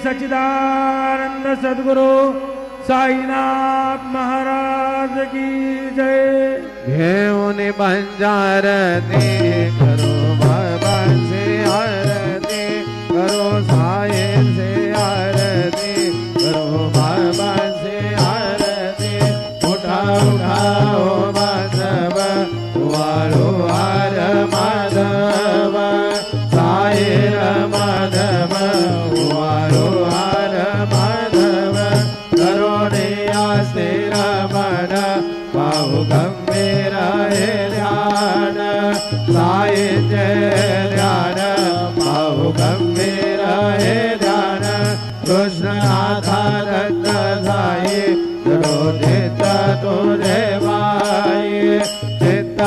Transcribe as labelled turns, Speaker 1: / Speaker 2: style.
Speaker 1: सच्चिदानंद सद्गुरु साईनाथ महाराज की जय।
Speaker 2: घेऊन बंजारती करो बाबा से आरती, करो साई से आरती, करो बाबा से आरती। उठा उठाओ माधव वालो हार माधव, साई माधव वालो हार माधव। करुणिया से रमण बाहु गंभीर है ध्यान, साई जय ध्यान बाहु गंभीर है ध्यान। कृष्ण आधारत साई चित्त तुझे माई, चित्त